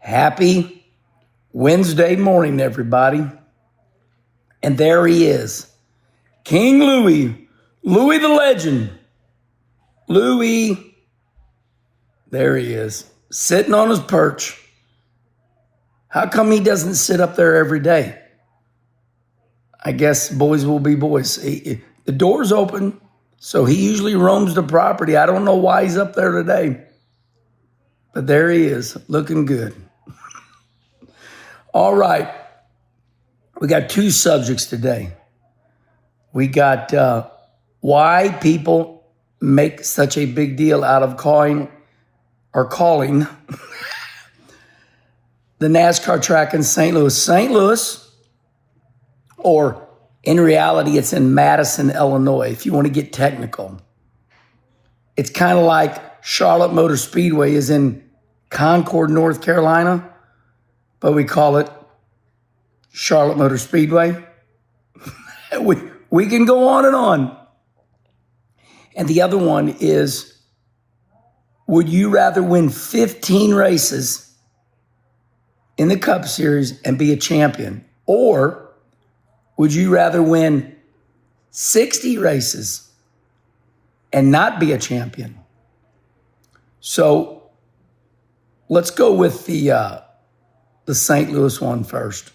Happy Wednesday morning, everybody. And there he is, King Louie, Louie the legend. Louie, there he is, sitting on his perch. How come he doesn't sit up there every day? I guess boys will be boys. The door's open, so he usually roams the property. I don't know why he's up there today, but there he is, looking good. All right, we got two subjects today. We got why people make such a big deal out of calling the NASCAR track in St. Louis. St. Louis, or in reality, it's in Madison, Illinois, if you want to get technical. It's kind of like Charlotte Motor Speedway is in Concord, North Carolina, but we call it Charlotte Motor Speedway. we can go on and on. And the other one is, would you rather win 15 races in the Cup Series and be a champion? Or would you rather win 60 races and not be a champion? So let's go with the St. Louis one first.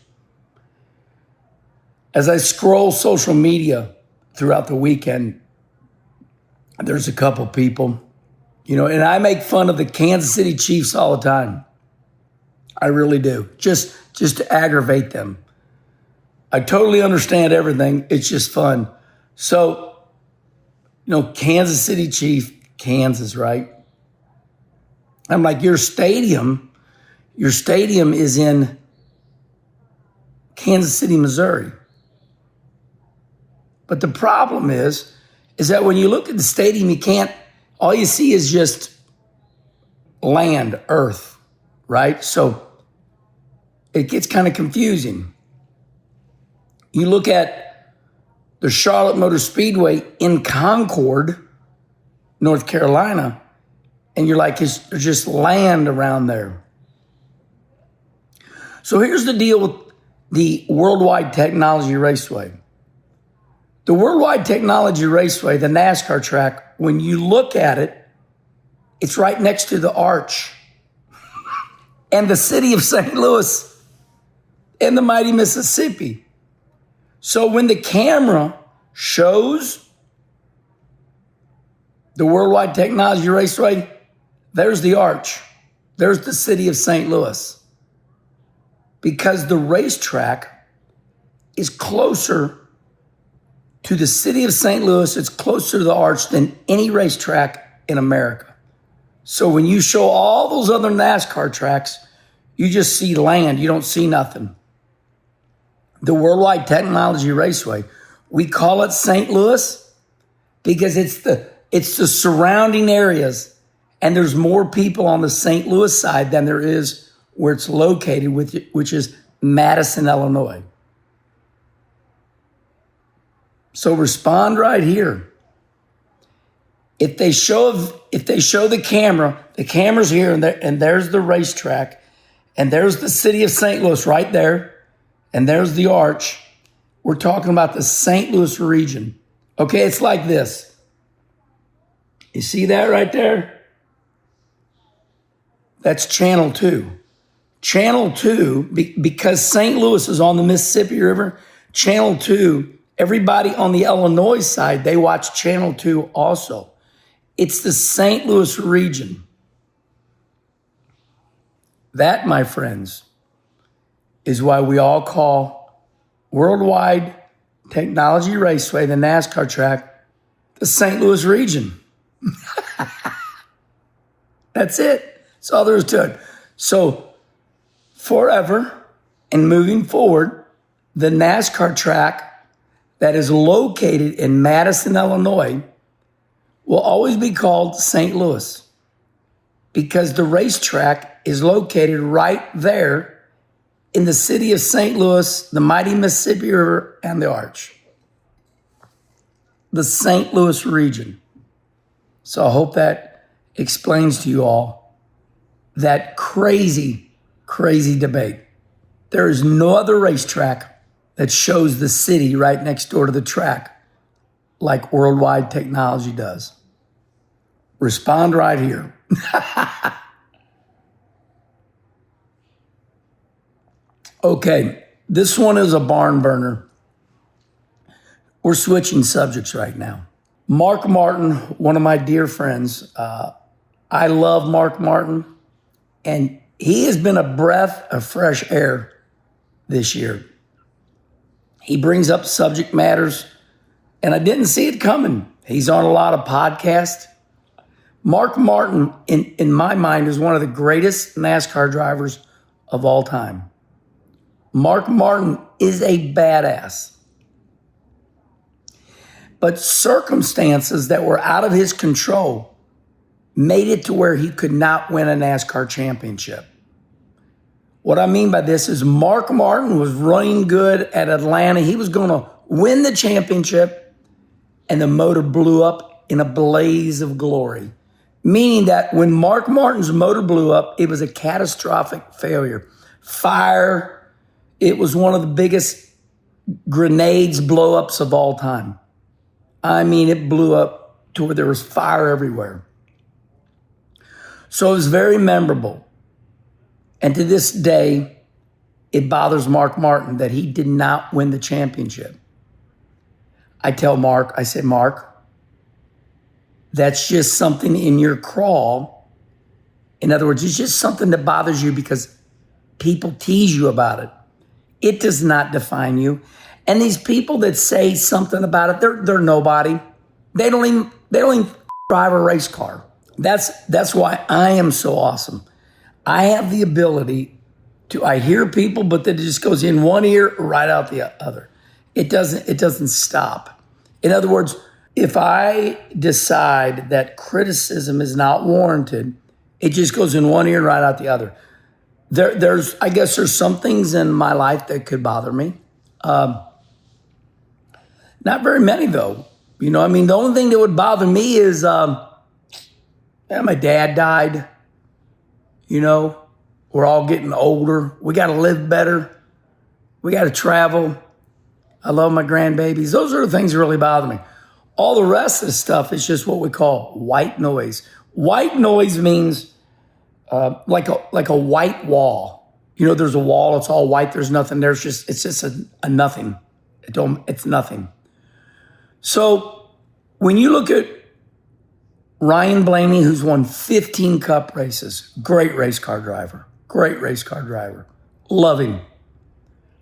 As I scroll social media throughout the weekend, there's a couple people, and I make fun of the Kansas City Chiefs all the time. I really do, just to aggravate them. I totally understand everything. It's just fun. So, Kansas City Chief, Kansas, right? I'm like, your stadium is in Kansas City, Missouri. But the problem is that when you look at the stadium, all you see is just land, earth, right? So it gets kind of confusing. You look at the Charlotte Motor Speedway in Concord, North Carolina, and you're like, there's just land around there. So here's the deal with the World Wide Technology Raceway. The World Wide Technology Raceway, the NASCAR track, when you look at it, it's right next to the arch and the city of St. Louis and the mighty Mississippi. So when the camera shows the World Wide Technology Raceway, there's the arch. There's the city of St. Louis. Because the racetrack is closer to the city of St. Louis, it's closer to the arch than any racetrack in America. So when you show all those other NASCAR tracks, you just see land. You don't see nothing. The Worldwide Technology Raceway, we call it St. Louis because it's the surrounding areas, and there's more people on the St. Louis side than there is where it's located, which is Madison, Illinois. So respond right here. If they show the camera's here, and there's the racetrack, and there's the city of St. Louis right there, and there's the arch. We're talking about the St. Louis region. Okay, it's like this. You see that right there? That's Channel 2. Channel 2, because St. Louis is on the Mississippi River, Channel 2, everybody on the Illinois side, they watch Channel 2 also. It's the St. Louis region. That, my friends, is why we all call Worldwide Technology Raceway, the NASCAR track, the St. Louis region. That's it. That's all there is to it. So forever and moving forward, the NASCAR track that is located in Madison, Illinois, will always be called St. Louis because the racetrack is located right there in the city of St. Louis, the mighty Mississippi River, and the arch. The St. Louis region. So I hope that explains to you all that crazy crazy debate. There is no other racetrack that shows the city right next door to the track like World Wide Technology does. Respond right here. Okay, this one is a barn burner. We're switching subjects right now. Mark Martin, one of my dear friends. I love Mark Martin, and he has been a breath of fresh air this year. He brings up subject matters, and I didn't see it coming. He's on a lot of podcasts. Mark Martin, in my mind, is one of the greatest NASCAR drivers of all time. Mark Martin is a badass. But circumstances that were out of his control made it to where he could not win a NASCAR championship. What I mean by this is Mark Martin was running good at Atlanta. He was going to win the championship, and the motor blew up in a blaze of glory. Meaning that when Mark Martin's motor blew up, it was a catastrophic failure. Fire. It was one of the biggest grenades blow-ups of all time. I mean, it blew up to where there was fire everywhere. So it was very memorable. And to this day, it bothers Mark Martin that he did not win the championship. I tell Mark, I say, Mark, that's just something in your crawl. In other words, it's just something that bothers you because people tease you about it. It does not define you. And these people that say something about it, they're nobody. They don't even drive a race car. That's why I am so awesome. I have the ability I hear people, but then it just goes in one ear, right out the other. It doesn't stop. In other words, if I decide that criticism is not warranted, it just goes in one ear, right out the other. I guess there's some things in my life that could bother me. Not very many, though. You know, I mean, the only thing that would bother me is, my dad died. You know, we're all getting older. We got to live better. We got to travel. I love my grandbabies. Those are the things that really bother me. All the rest of the stuff is just what we call white noise. White noise means like a white wall. You know, there's a wall, it's all white, there's nothing there. It's just a nothing. It's nothing. So when you look at Ryan Blaney, who's won 15 Cup races, great race car driver. Love him.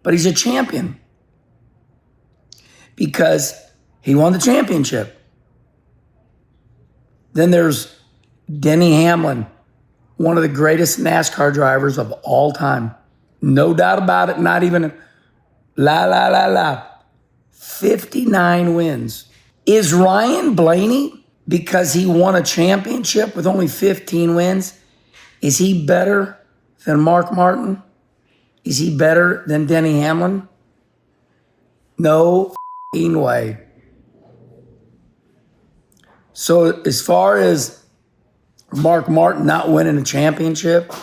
But he's a champion because he won the championship. Then there's Denny Hamlin, one of the greatest NASCAR drivers of all time. No doubt about it, not even la. 59 wins. Is Ryan Blaney, because he won a championship with only 15 wins, is he better than Mark Martin? Is he better than Denny Hamlin? No way. So as far as Mark Martin not winning a championship,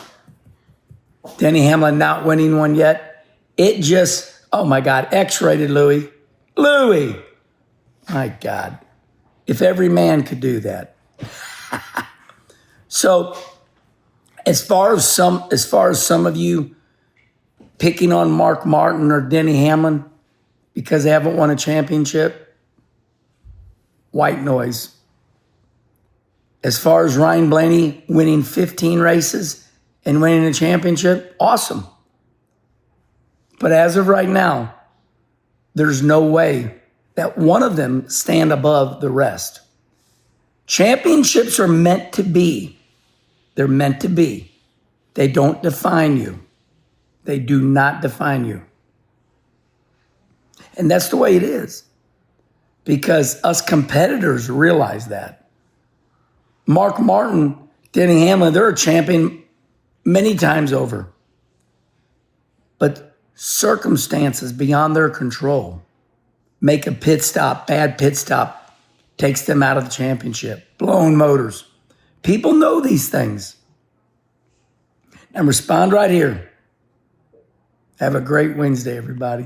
Denny Hamlin not winning one yet, it just, oh my God, X-rated Louis. My God, if every man could do that. So as far as some of you picking on Mark Martin or Denny Hamlin because they haven't won a championship, white noise. As far as Ryan Blaney winning 15 races and winning a championship, awesome. But as of right now, there's no way that one of them stand above the rest. Championships are meant to be. They're meant to be. They don't define you. They do not define you. And that's the way it is. Because us competitors realize that. Mark Martin, Denny Hamlin, they're a champion many times over. But circumstances beyond their control make a bad pit stop, takes them out of the championship. Blown motors. People know these things. And respond right here. Have a great Wednesday, everybody.